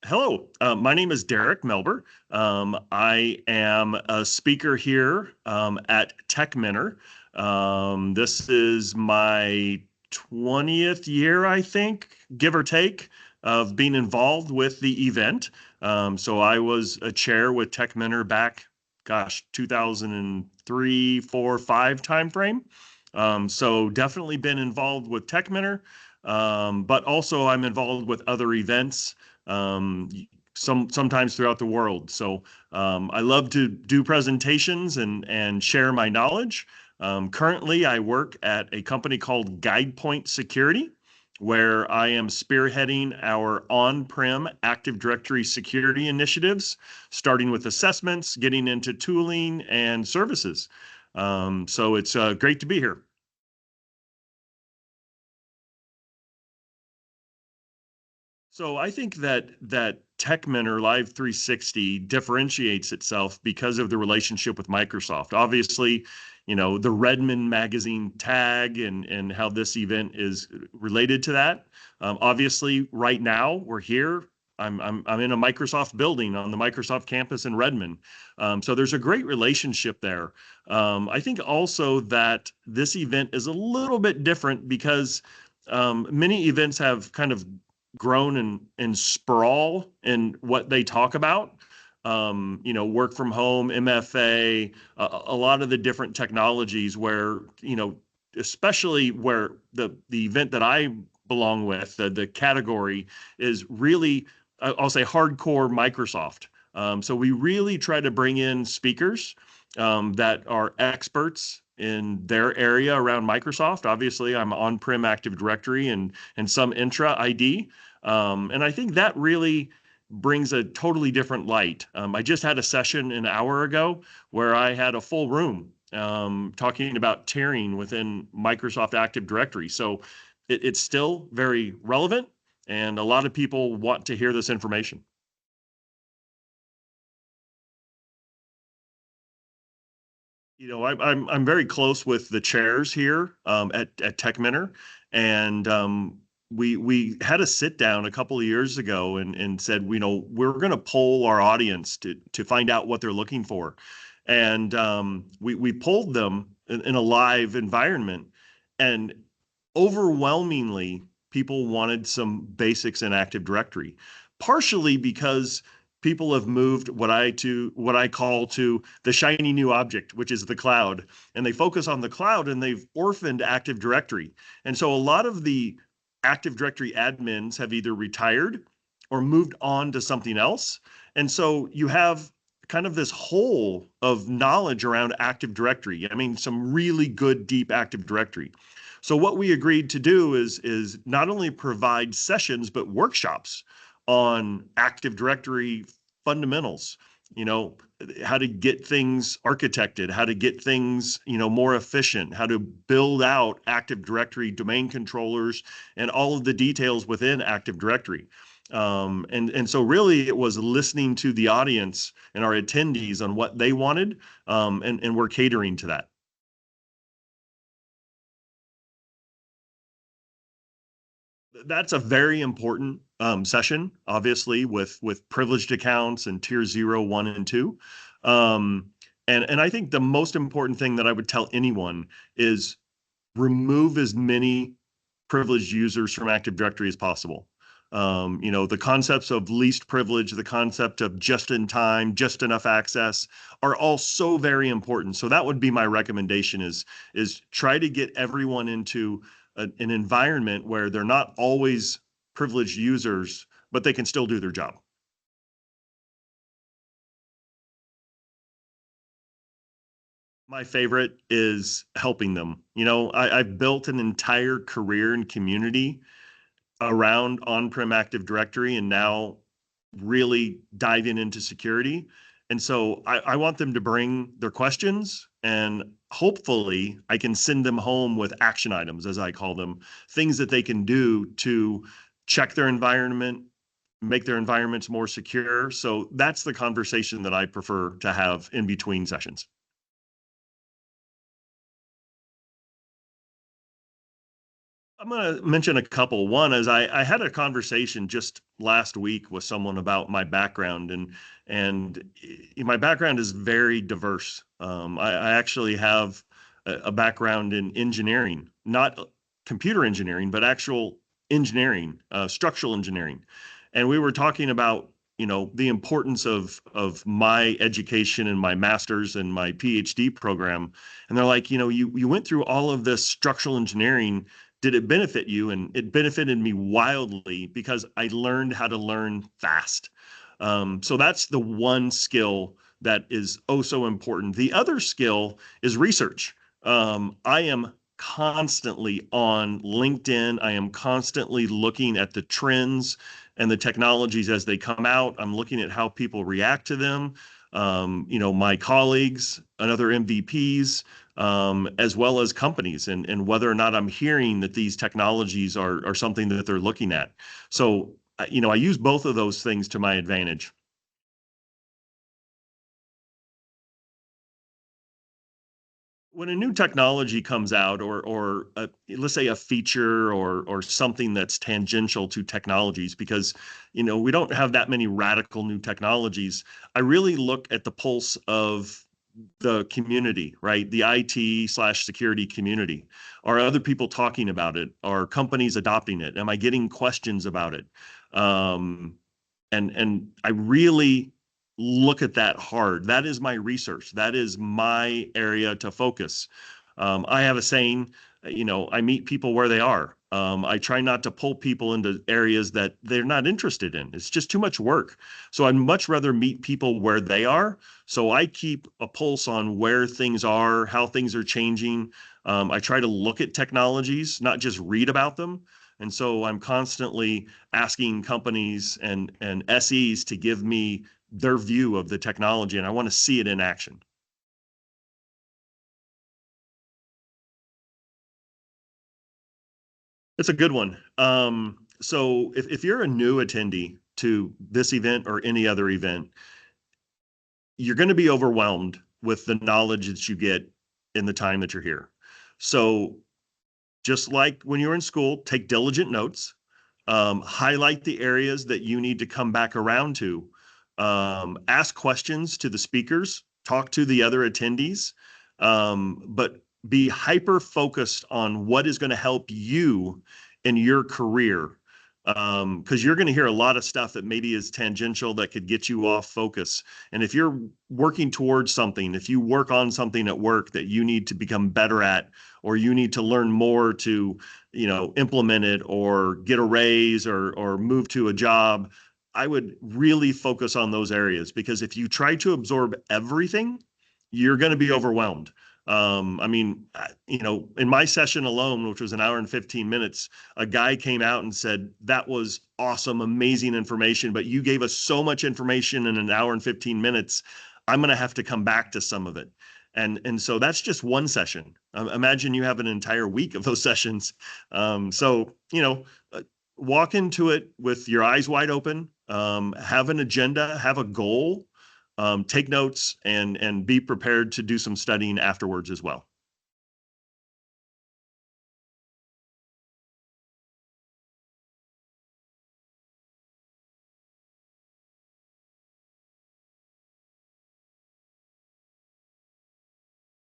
Hello, my name is Derek Melber. I am a speaker here at Tech Mentor. This is my 20th year, I think, give or take, of being involved with the event. So I was a chair with Tech Mentor back, gosh, 2003, 4, 5 timeframe. So definitely been involved with Tech Mentor, but also I'm involved with other events um, sometimes throughout the world. So I love to do presentations and share my knowledge. Currently, I work at a company called GuidePoint Security, where I am spearheading our on-prem Active Directory security initiatives, starting with assessments, getting into tooling and services. So it's great to be here. So I think that TechMen or Live 360 differentiates itself because of the relationship with Microsoft. Obviously, the Redmond magazine tag and how this event is related to that. Obviously, right now we're here. I'm in a Microsoft building on the Microsoft campus in Redmond. So there's a great relationship there. I think also that this event is a little bit different because many events have kind of grown and sprawl in what they talk about. Work from home, MFA, a lot of the different technologies where, especially where the event that I belong with, the category is really, I'll say hardcore Microsoft. So we really try to bring in speakers that are experts in their area around Microsoft. Obviously, I'm on-prem Active Directory and some intra ID. And I think that really brings a totally different light. I just had a session an hour ago where I had a full room talking about tiering within Microsoft Active Directory. So it's still very relevant, and a lot of people want to hear this information. I'm very close with the chairs here at Tech Mentor, and we had a sit down a couple of years ago and said, we're going to poll our audience to find out what they're looking for, and we polled them in a live environment, and overwhelmingly people wanted some basics in Active Directory, partially because people have moved what I call to the shiny new object, which is the cloud. And they focus on the cloud and they've orphaned Active Directory. And so a lot of the Active Directory admins have either retired or moved on to something else. And so you have kind of this hole of knowledge around Active Directory. I mean, some really good, deep Active Directory. So what we agreed to do is not only provide sessions, but workshops on Active Directory fundamentals, you know, how to get things architected, how to get things, more efficient, how to build out Active Directory domain controllers and all of the details within Active Directory. And so really it was listening to the audience and our attendees on what they wanted, and we're catering to that. That's a very important session, obviously, with privileged accounts and tier 0, 1, and 2. And I think the most important thing that I would tell anyone is remove as many privileged users from Active Directory as possible. The concepts of least privilege, the concept of just in time, just enough access are all so very important. So that would be my recommendation is try to get everyone into an environment where they're not always privileged users, but they can still do their job. My favorite is helping them. I've built an entire career and community around on-prem Active Directory and now really diving into security. And so I want them to bring their questions and hopefully I can send them home with action items, as I call them, things that they can do to check their environment, make their environments more secure. So that's the conversation that I prefer to have in between sessions. I'm going to mention a couple. One is I had a conversation just last week with someone about my background, and my background is very diverse. I actually have a background in engineering, not computer engineering, but actual engineering, structural engineering. And we were talking about, the importance of my education and my master's and my PhD program. And they're like, you went through all of this structural engineering. Did it benefit you? And it benefited me wildly because I learned how to learn fast. So that's the one skill that is oh so important. The other skill is research. I am constantly on LinkedIn. I am constantly looking at the trends and the technologies as they come out. I'm looking at how people react to them. My colleagues and other MVPs, as well as companies, and whether or not I'm hearing that these technologies are something that they're looking at. So, I use both of those things to my advantage. When a new technology comes out, or let's say a feature or something that's tangential to technologies, because we don't have that many radical new technologies. I really look at the pulse of the community, right? The IT/security community. Are other people talking about it? Are companies adopting it? Am I getting questions about it? Um, and I really look at that hard. That is my research. That is my area to focus. I have a saying, I meet people where they are. I try not to pull people into areas that they're not interested in. It's just too much work. So I'd much rather meet people where they are. So I keep a pulse on where things are, how things are changing. I try to look at technologies, not just read about them. And so I'm constantly asking companies and SEs to give me their view of the technology, and I want to see it in action. It's a good one. So if you're a new attendee to this event or any other event, you're going to be overwhelmed with the knowledge that you get in the time that you're here. So just like when you're in school, take diligent notes, highlight the areas that you need to come back around to, ask questions to the speakers, talk to the other attendees, but be hyper focused on what is going to help you in your career. Because you're going to hear a lot of stuff that maybe is tangential that could get you off focus. And if you're working towards something, if you work on something at work that you need to become better at, or you need to learn more to, implement it or get a raise or move to a job, I would really focus on those areas, because if you try to absorb everything, you're going to be overwhelmed. I mean, in my session alone, which was an hour and 15 minutes, a guy came out and said, "That was awesome, amazing information, but you gave us so much information in an hour and 15 minutes. I'm going to have to come back to some of it." And so that's just one session. Imagine you have an entire week of those sessions. So, walk into it with your eyes wide open, have an agenda, have a goal, take notes, and be prepared to do some studying afterwards as well.